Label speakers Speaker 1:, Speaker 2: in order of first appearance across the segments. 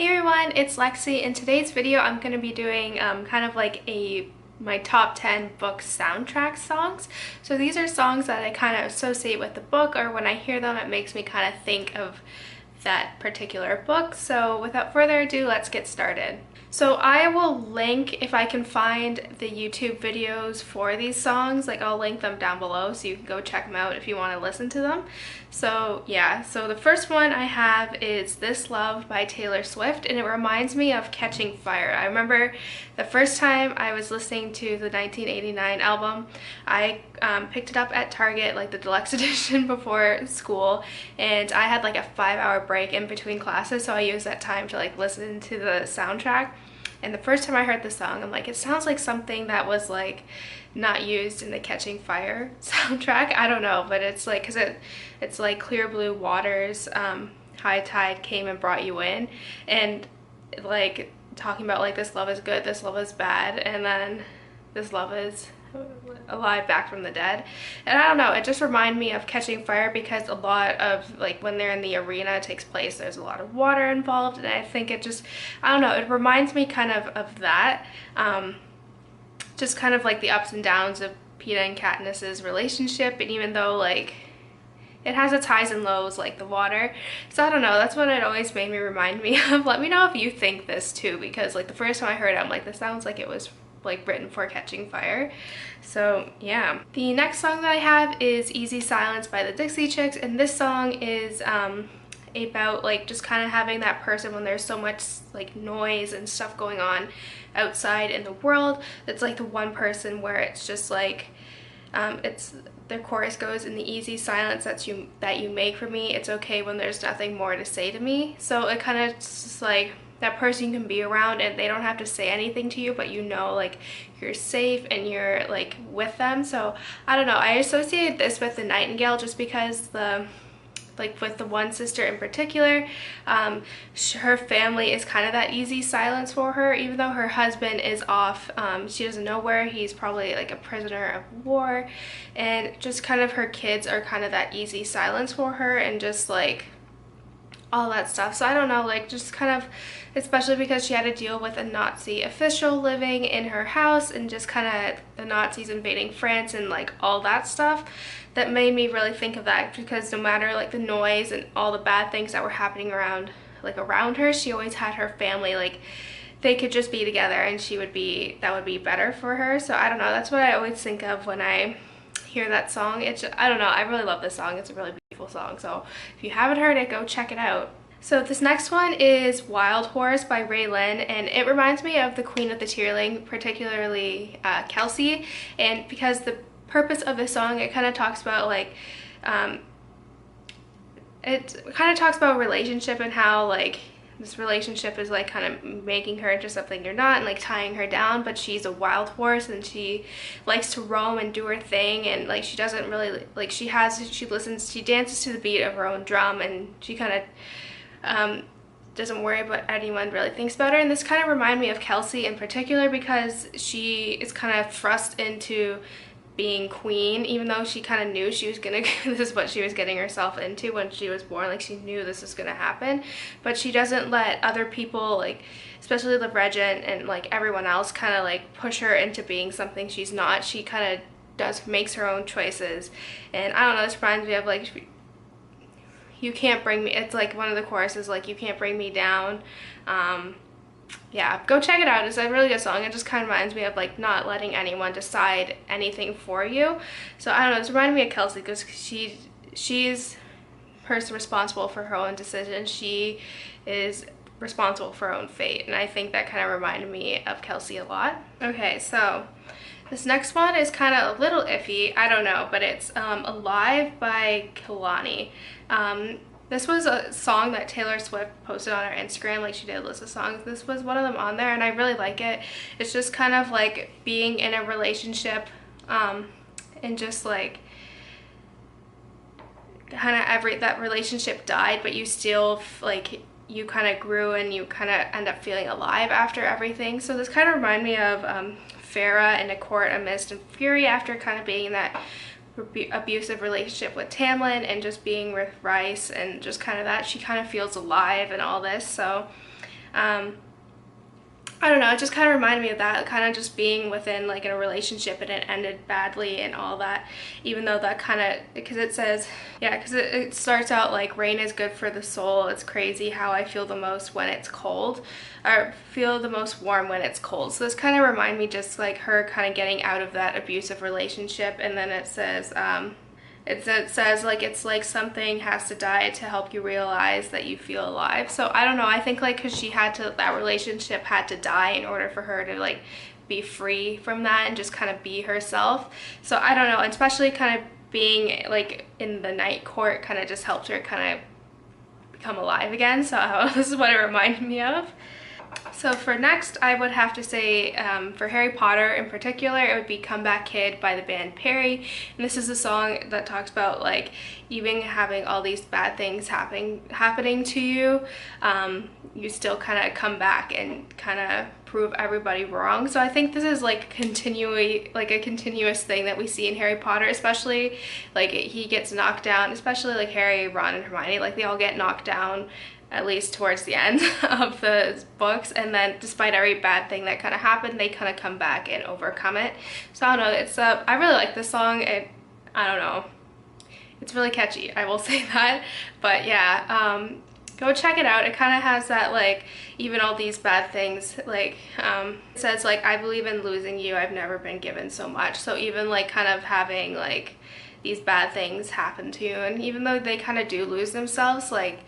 Speaker 1: Hey everyone, it's Lexi. In today's video I'm going to be doing kind of like my top 10 book soundtrack songs. So these are songs that I kind of associate with the book, or when I hear them it makes me kind of think of that particular book. So without further ado, let's get started. So I will link, if I can find the YouTube videos for these songs, like I'll link them down below so you can go check them out if you want to listen to them. So yeah, so the first one I have is This Love by Taylor Swift, and it reminds me of Catching Fire. I remember the first time I was listening to the 1989 album, I picked it up at Target, like the deluxe edition, before school, and I had like a 5-hour break in between classes, so I used that time to like listen to the soundtrack. And the first time I heard the song, I'm like, it sounds like something that was like not used in the Catching Fire soundtrack. I don't know, but it's like, because it's like clear blue waters, high tide came and brought you in, and like talking about like this love is good, this love is bad, and then this love is alive, back from the dead. And I don't know, it just reminded me of Catching Fire because a lot of like when they're in the arena it takes place, there's a lot of water involved, and I think it just, I don't know, it reminds me kind of that, just kind of like the ups and downs of Peeta and Katniss's relationship. And even though like it has its highs and lows, like the water, so I don't know, that's what it always made me remind me of. Let me know if you think this too, because like the first time I heard it I'm like, this sounds like it was like written for Catching Fire. So yeah. The next song that I have is Easy Silence by the Dixie Chicks, and this song is about like just kind of having that person when there's so much like noise and stuff going on outside in the world. It's like the one person where it's just like it's, the chorus goes, in the easy silence that you make for me, it's okay when there's nothing more to say to me. So it kind of just like that person you can be around and they don't have to say anything to you, but you know like you're safe and you're like with them. So I don't know, I associated this with the Nightingale just because with the one sister in particular, her family is kind of that easy silence for her, even though her husband is off. She doesn't know where, he's probably like a prisoner of war, and just kind of her kids are kind of that easy silence for her, and just like all that stuff. So I don't know, like just kind of, especially because she had to deal with a Nazi official living in her house, and just kind of the Nazis invading France and like all that stuff, that made me really think of that. Because no matter like the noise and all the bad things that were happening around her, she always had her family, like they could just be together and that would be better for her. So I don't know, that's what I always think of when I hear that song. It's just, I don't know, I really love this song. It's a really beautiful song, so if you haven't heard it, go check it out. So this next one is Wild Horse by RAELYNN, and it reminds me of the Queen of the Tearling, particularly Kelsey. And because the purpose of this song, it kind of talks about like relationship, and how like this relationship is like kind of making her into something you're not, and like tying her down, but she's a wild horse and she likes to roam and do her thing, and like she doesn't really like, she dances to the beat of her own drum, and she kind of doesn't worry about anyone really thinks about her. And this kind of reminded me of Kelsey in particular, because she is kind of thrust into being queen, even though she kind of knew she was gonna this is what she was getting herself into when she was born, like she knew this was gonna happen, but she doesn't let other people, like especially the regent and like everyone else, kind of like push her into being something she's not. She kind of makes her own choices. And I don't know, this reminds me of like, you can't bring me, it's like one of the choruses, like you can't bring me down. Yeah, go check it out. It's a really good song. It just kind of reminds me of like not letting anyone decide anything for you. So I don't know, it's reminding me of Kelsey, because she's person responsible for her own decisions. She is responsible for her own fate, and I think that kind of reminded me of Kelsey a lot. Okay, so this next one is kind of a little iffy, I don't know, but it's Alive by KEHLANI. This was a song that Taylor Swift posted on her Instagram, like she did a list of songs. This was one of them on there, and I really like it. It's just kind of like being in a relationship, and just like kind of that relationship died, but you still like, you kind of grew and you kind of end up feeling alive after everything. So this kind of reminded me of Farrah in A Court of Mist and Fury, after kind of being in that abusive relationship with Tamlin and just being with Rice, and just kind of that she kind of feels alive and all this. So I don't know, it just kind of reminded me of that, kind of just being within like in a relationship and it ended badly and all that, even though that kind of, because it says, yeah, because it starts out like rain is good for the soul, it's crazy how I feel the most when it's cold, or feel the most warm when it's cold. So this kind of reminded me just like her kind of getting out of that abusive relationship. And then it says, it says like it's like something has to die to help you realize that you feel alive. So I don't know, I think like because she had to, that relationship had to die in order for her to like be free from that and just kind of be herself. So I don't know, especially kind of being like in the night court kind of just helped her kind of become alive again. So this is what it reminded me of. So for next, I would have to say for Harry Potter in particular, it would be Comeback Kid by the band Perry. And this is a song that talks about like even having all these bad things happening to you, you still kind of come back and kind of prove everybody wrong. So I think this is like a continuous thing that we see in Harry Potter, especially like he gets knocked down, especially like Harry, Ron, and Hermione, like they all get knocked down at least towards the end of the books, and then despite every bad thing that kind of happened, they kind of come back and overcome it. So I don't know, it's I really like this song. I don't know, it's really catchy, I will say that. But yeah, go check it out. It kind of has that like even all these bad things, like it says like I believe in losing you, I've never been given so much. So even like kind of having like these bad things happen to you, and even though they kind of do lose themselves, like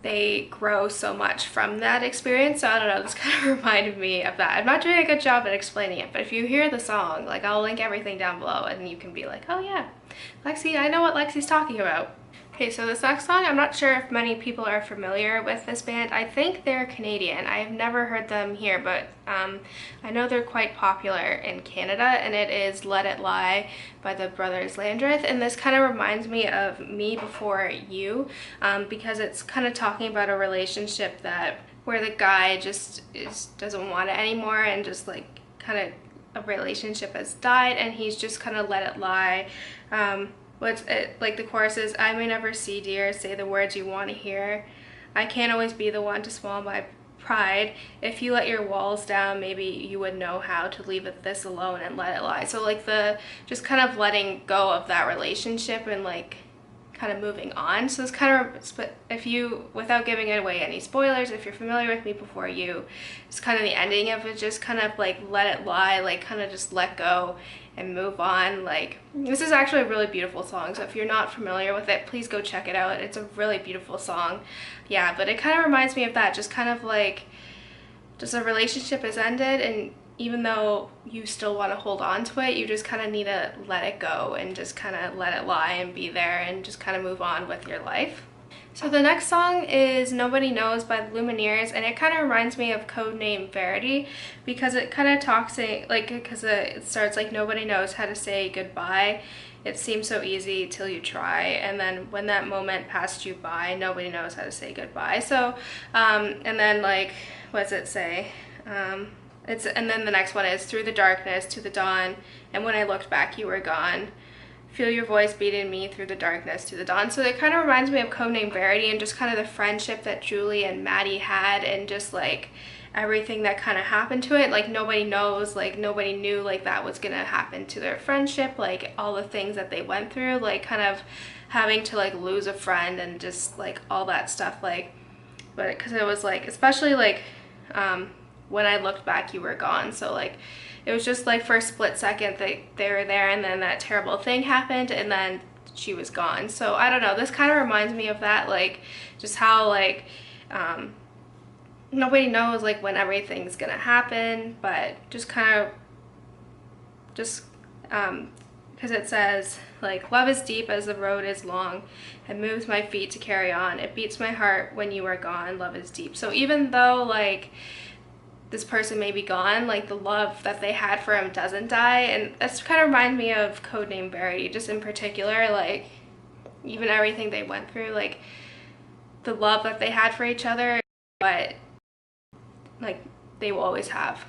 Speaker 1: they grow so much from that experience. So I don't know, this kind of reminded me of that. I'm not doing a good job at explaining it, but if you hear the song, like I'll link everything down below and you can be like, oh yeah, Lexi, I know what Lexi's talking about. Okay, so this next song, I'm not sure if many people are familiar with this band. I think they're Canadian. I've never heard them here, but I know they're quite popular in Canada, and it is Let It Lie by the brothers Landreth. And this kind of reminds me of Me Before You, because it's kind of talking about a relationship where the guy just doesn't want it anymore, and just like kind of a relationship has died, and he's just kind of let it lie. Like the chorus is, I may never see, dear, say the words you want to hear. I can't always be the one to swallow my pride. If you let your walls down, maybe you would know how to leave this alone and let it lie. So like just kind of letting go of that relationship and like kind of moving on. So it's kind of, if you, without giving away any spoilers, if you're familiar with Me Before You, it's kind of the ending of it, just kind of like let it lie, like kind of just let go and move on. Like, this is actually a really beautiful song, so if you're not familiar with it, please go check it out. It's a really beautiful song. Yeah, but it kind of reminds me of that, just kind of like, just a relationship has ended, and even though you still want to hold on to it, you just kind of need to let it go and just kind of let it lie and be there and just kind of move on with your life. So the next song is Nobody Knows by the Lumineers, and it kind of reminds me of Codename Verity, because it kind of talks like, because it starts like nobody knows how to say goodbye. It seems so easy till you try, and then when that moment passed you by, nobody knows how to say goodbye. So and then like, what does it say? And then the next one is through the darkness to the dawn, and when I looked back you were gone. Feel your voice beating me through the darkness to the dawn. So it kind of reminds me of Codename Verity, and just kind of the friendship that Julie and Maddie had, and just like everything that kind of happened to it. Like nobody knows, like nobody knew like that was gonna happen to their friendship, like all the things that they went through, like kind of having to like lose a friend and just like all that stuff. Like, but because it was like, especially like when I looked back you were gone. So like it was just like for a split second they were there, and then that terrible thing happened, and then she was gone. So I don't know, this kind of reminds me of that, like just how like nobody knows like when everything's gonna happen, but just kind of just because it says like love is deep as the road is long, it moves my feet to carry on, it beats my heart when you are gone, love is deep. So even though like this person may be gone, like the love that they had for him doesn't die. And that's kind of remind me of Codename Verity, just in particular, like even everything they went through, like the love that they had for each other, but like they will always have.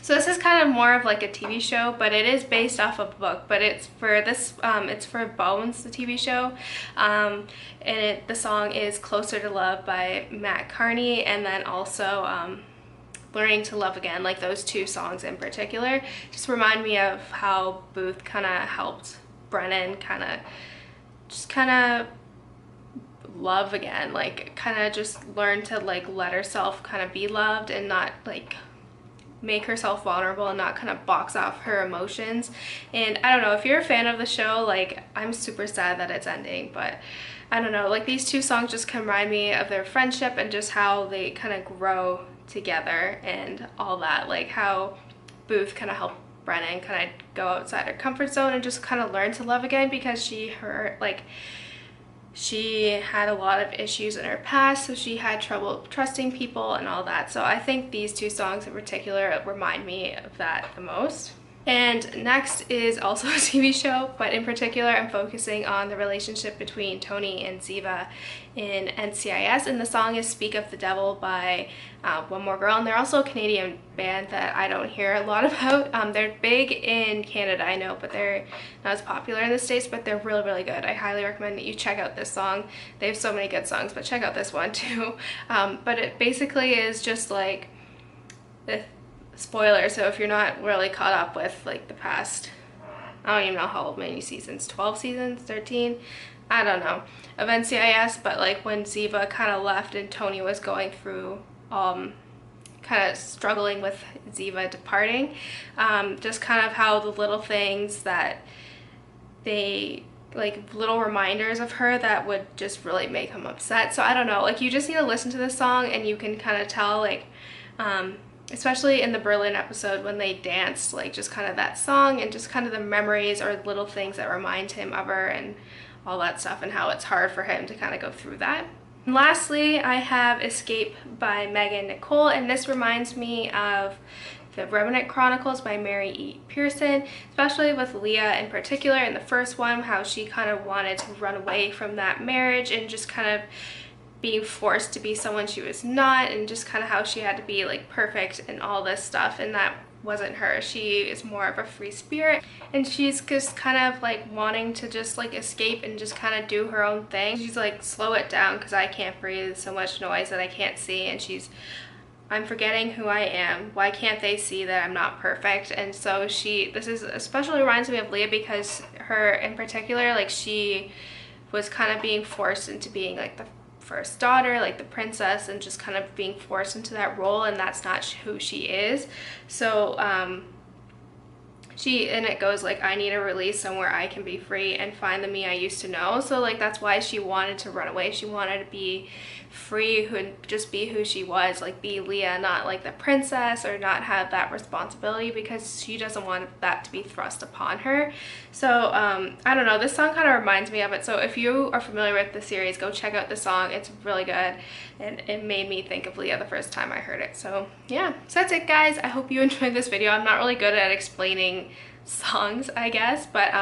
Speaker 1: So this is kind of more of like a TV show, but it is based off of a book, but it's for this, it's for Bones, the TV show, and the song is Closer to Love by Matt Carney, and then also Learning to Love Again. Like those two songs in particular just remind me of how Booth kind of helped Brennan kind of love again, like kind of just learn to like let herself kind of be loved and not like make herself vulnerable and not kind of box off her emotions. And I don't know, if you're a fan of the show, like I'm super sad that it's ending, but I don't know, like these two songs just remind me of their friendship and just how they kind of grow together and all that, like how Booth kind of helped Brennan kind of go outside her comfort zone and just kind of learn to love again, because she had a lot of issues in her past, so she had trouble trusting people and all that. So I think these two songs in particular remind me of that the most. And next is also a TV show, but in particular I'm focusing on the relationship between Tony and Ziva in NCIS, and the song is Speak of the Devil by One More Girl, and they're also a Canadian band that I don't hear a lot about. They're big in Canada, I know, but they're not as popular in the States, but they're really, really good. I highly recommend that you check out this song. They have so many good songs, but check out this one too. But it basically is just like the spoiler, so if you're not really caught up with like the past, I don't even know how many seasons, 12 seasons, 13, I don't know, of NCIS, but like when Ziva kind of left and Tony was going through kind of struggling with Ziva departing, just kind of how the little things that they like little reminders of her that would just really make him upset. So I don't know, like you just need to listen to this song and you can kind of tell, like especially in the Berlin episode when they danced, like just kind of that song and just kind of the memories or little things that remind him of her and all that stuff, and how it's hard for him to kind of go through that. And lastly, I have Escape by Megan Nicole, and this reminds me of the Remnant Chronicles by Mary E. Pearson, especially with Leah in particular in the first one, how she kind of wanted to run away from that marriage and just kind of being forced to be someone she was not, and just kind of how she had to be like perfect and all this stuff, and that wasn't her. She is more of a free spirit, and she's just kind of like wanting to just like escape and just kind of do her own thing. She's like, slow it down because I can't breathe, so much noise that I can't see, and I'm forgetting who I am. Why can't they see that I'm not perfect? And so this is especially reminds me of Leah, because her in particular, like she was kind of being forced into being like the first daughter, like the princess, and just kind of being forced into that role, and that's not who she is. So and it goes like, I need a release somewhere I can be free and find the me I used to know. So like that's why she wanted to run away. She wanted to be free and just be who she was, like be Leah, not like the princess, or not have that responsibility, because she doesn't want that to be thrust upon her. So I don't know, this song kind of reminds me of it. So if you are familiar with the series, go check out the song. It's really good, and it made me think of Leah the first time I heard it. So yeah, so that's it guys. I hope you enjoyed this video. I'm not really good at explaining songs, I guess, but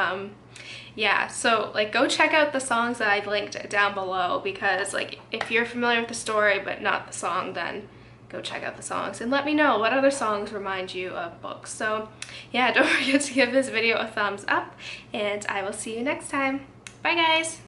Speaker 1: yeah, so like go check out the songs that I linked down below, because like if you're familiar with the story but not the song, then go check out the songs and let me know what other songs remind you of books. So yeah, don't forget to give this video a thumbs up, and I will see you next time. Bye guys!